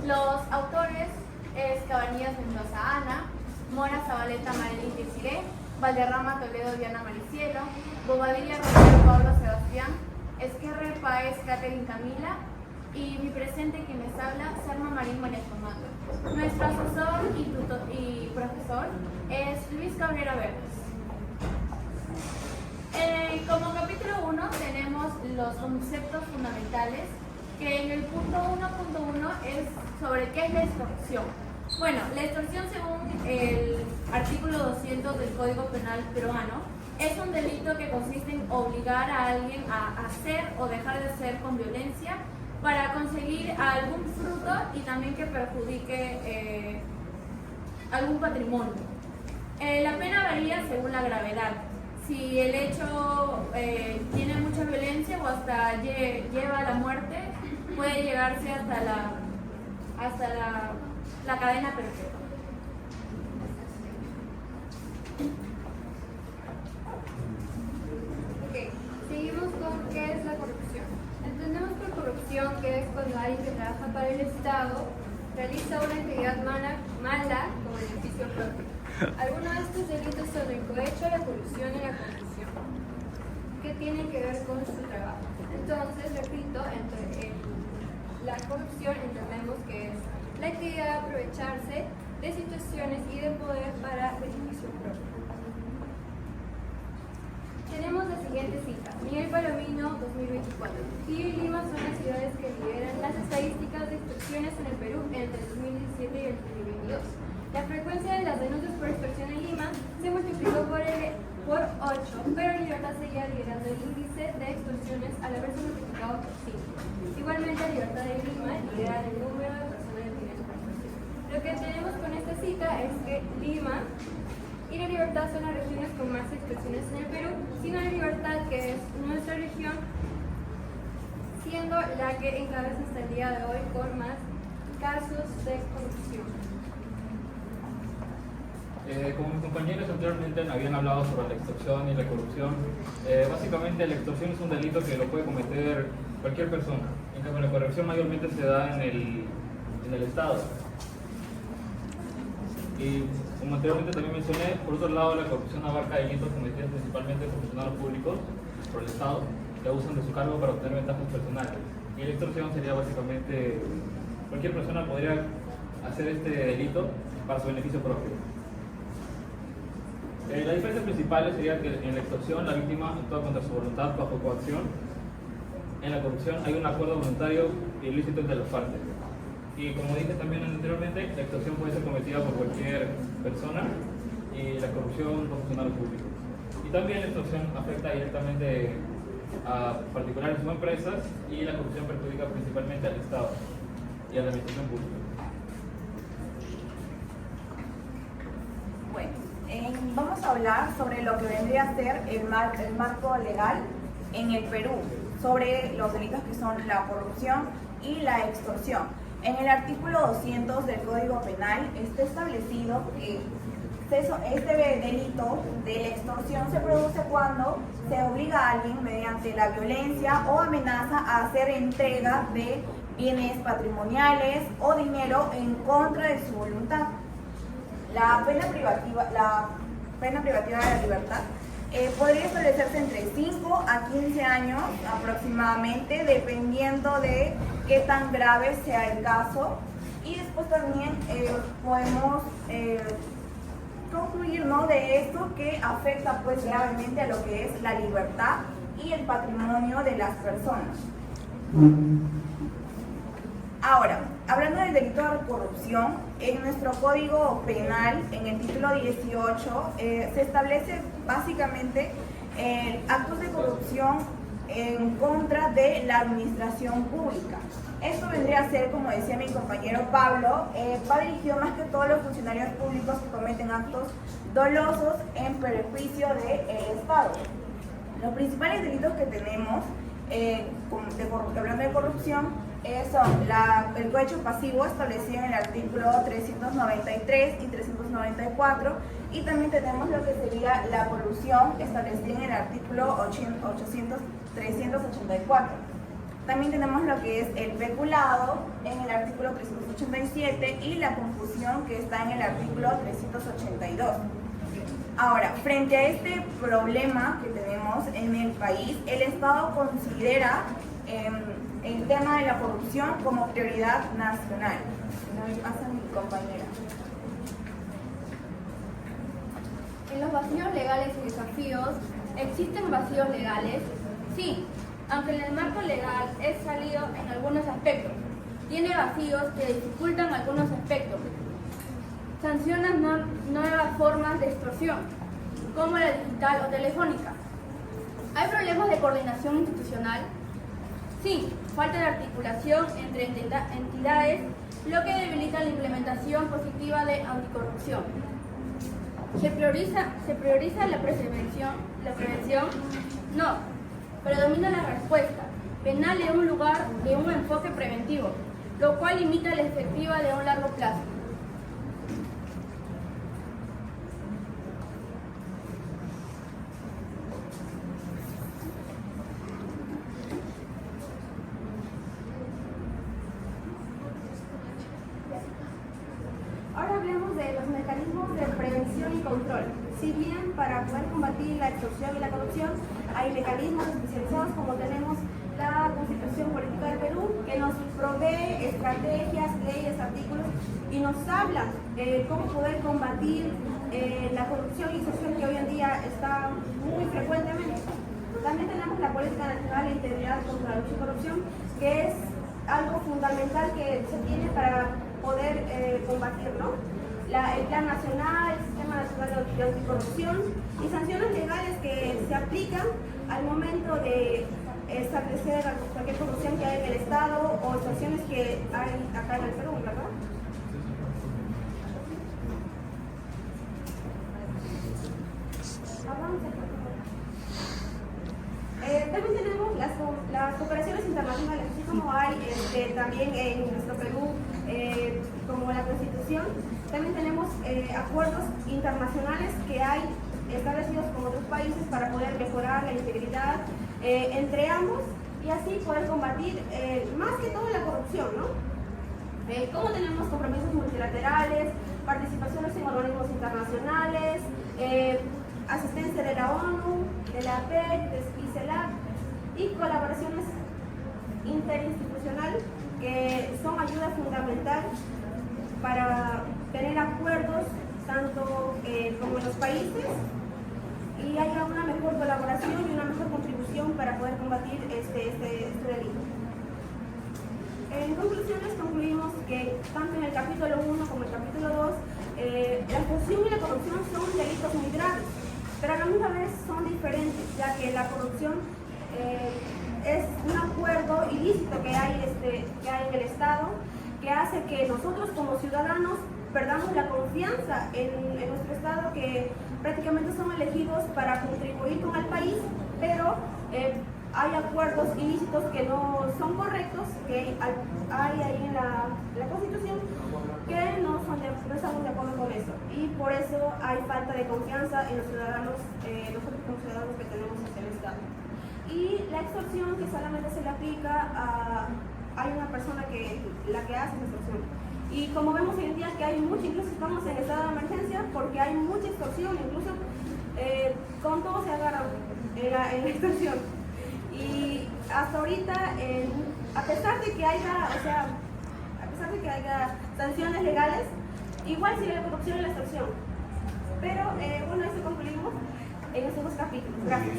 Los autores es Cabanillas Mendoza Ana, Mora Zabaleta Marilyn Desiré, Valderrama Toledo Diana Maricielo, Bobadilla Romero Pablo Sebastián, Esquerre Páez Catherine Camila y mi presente quien les habla, Salma Marín María Tomás. Nuestro asesor y profesor es Luis Cabrera Verdes. Como capítulo 1 tenemos los conceptos fundamentales, que en el punto 1.1 es sobre qué es la extorsión. Bueno, la extorsión según el artículo 200 del Código Penal peruano es un delito que consiste en obligar a alguien a hacer o dejar de hacer con violencia para conseguir algún fruto y también que perjudique algún patrimonio. La pena varía según la gravedad. Si el hecho tiene mucha violencia o hasta lleva a la muerte, puede llegarse hasta la cadena perpetua. Ok, seguimos con qué es la corrupción. Entendemos por corrupción que es cuando alguien que trabaja para el Estado realiza una actividad mala con beneficio propio. Algunos de estos delitos son el cohecho, la colusión y la confusión, que tienen que ver con su trabajo. Entonces, repito, entre la corrupción entendemos que es la actividad de aprovecharse de situaciones y de poder para beneficio propio. Tenemos la siguiente cita: Miguel Palomino, 2024. Quito y Lima son las ciudades que lideran las estadísticas de extorsiones en el Perú entre el 2017 y el 2022. La frecuencia de las denuncias por extorsión en Lima se multiplicó por 8, pero Libertad seguía liderando el índice de extorsiones al haberse multiplicado por 5. Igualmente, Libertad de Lima lidera el número de personas detenidas por extorsión. Lo que tenemos con esta cita es que Lima y la Libertad son las regiones con más extorsiones en el Perú, sino la Libertad, que es nuestra región, siendo la que encabeza hasta el día de hoy con más casos de corrupción. Como mis compañeros anteriormente habían hablado sobre la extorsión y la corrupción, básicamente la extorsión es un delito que lo puede cometer cualquier persona. En cambio, la corrupción mayormente se da en el Estado. Y como anteriormente también mencioné, por otro lado, la corrupción abarca delitos cometidos principalmente por funcionarios públicos, por el Estado, que abusan de su cargo para obtener ventajas personales. Y la extorsión sería básicamente cualquier persona podría hacer este delito para su beneficio propio. Las diferencias principales sería que en la extorsión la víctima actúa contra su voluntad bajo coacción. En la corrupción hay un acuerdo voluntario y ilícito entre las partes. Y como dije también anteriormente, la extorsión puede ser cometida por cualquier persona y la corrupción por funcionarios públicos. Y también la extorsión afecta directamente a particulares o empresas y la corrupción perjudica principalmente al Estado y a la administración pública. Bueno, vamos a hablar sobre lo que vendría a ser el marco legal en el Perú, sobre los delitos que son la corrupción y la extorsión. En el artículo 200 del Código Penal está establecido que este delito de la extorsión se produce cuando se obliga a alguien mediante la violencia o amenaza a hacer entrega de bienes patrimoniales o dinero en contra de su voluntad. La pena privativa de la libertad podría establecerse entre 5 a 15 años aproximadamente, dependiendo de qué tan grave sea el caso. Y después también podemos concluir, ¿no?, de esto que afecta pues gravemente a lo que es la libertad y el patrimonio de las personas. Ahora, hablando del delito de corrupción, en nuestro Código Penal, en el título 18, se establece básicamente actos de corrupción en contra de la administración pública. Esto vendría a ser, como decía mi compañero Pablo, va dirigido más que a todos los funcionarios públicos que cometen actos dolosos en perjuicio del Estado. Los principales delitos que tenemos, hablando de corrupción, son el cohecho pasivo establecido en el artículo 393 y 394, y también tenemos lo que sería la colusión establecida en el artículo 384. También tenemos lo que es el peculado en el artículo 387 y la confusión que está en el artículo 382. Ahora, frente a este problema que tenemos en el país, el Estado considera el tema de la corrupción como prioridad nacional. Me pasa mi compañera. En los vacíos legales y desafíos, ¿existen vacíos legales? Sí, aunque el marco legal es sólido en algunos aspectos, tiene vacíos que dificultan algunos aspectos. Sanciona nuevas formas de extorsión, como la digital o telefónica. ¿Hay problemas de coordinación institucional? Sí, falta de articulación entre entidades, lo que debilita la implementación positiva de anticorrupción. ¿Se prioriza la prevención? No, predomina la respuesta penal en un lugar de un enfoque preventivo, lo cual limita la efectiva de un largo plazo. Ahora hablemos de los mecanismos de prevención y control. Si bien para poder combatir la extorsión y la corrupción hay mecanismos especializados, como tenemos la Constitución Política del Perú, que nos provee estrategias, leyes, artículos y nos habla de cómo poder combatir la corrupción y extorsión que hoy en día está muy frecuentemente. También tenemos la Política Nacional de Integridad contra la Lucha y Corrupción, que es algo fundamental que se tiene para poder combatir, ¿no? El Plan Nacional, el Sistema Nacional de Anticorrupción y sanciones legales que se aplican al momento de establecer cualquier corrupción que hay en el Estado o sanciones que hay acá en el Perú, ¿verdad? También tenemos las cooperaciones internacionales, así como hay también en nuestro Perú, como la Constitución, también tenemos acuerdos internacionales que hay establecidos con otros países para poder mejorar la integridad entre ambos y así poder combatir más que todo la corrupción, ¿no? Como tenemos compromisos multilaterales, participaciones en organismos internacionales, asistencia de la ONU, de la APEC, de CELAC y colaboraciones interinstitucionales que son ayuda fundamental para tener acuerdos tanto como en los países y haya una mejor colaboración y una mejor contribución para poder combatir este delito. En conclusiones concluimos que tanto en el capítulo 1 como en el capítulo 2 la extorsión y la corrupción son delitos muy graves, pero a la misma vez son diferentes, ya que la corrupción es un acuerdo ilícito que hay en el Estado que hace que nosotros como ciudadanos perdamos la confianza en nuestro Estado, que prácticamente son elegidos para contribuir con el país, pero hay acuerdos ilícitos que no son correctos, que hay ahí en la Constitución, que no estamos de acuerdo con eso. Y por eso hay falta de confianza en los ciudadanos, nosotros como ciudadanos que tenemos hacia el Estado. Y la extorsión que solamente se le aplica hay una persona la que hace la extorsión. Y como vemos hoy en día que hay mucho, incluso estamos en estado de emergencia porque hay mucha extorsión, incluso con todo se agarra en la extorsión. Y hasta ahorita, a pesar de que haya sanciones legales, igual sigue la corrupción y la extorsión. Pero bueno, eso concluimos en estos dos capítulos. Gracias.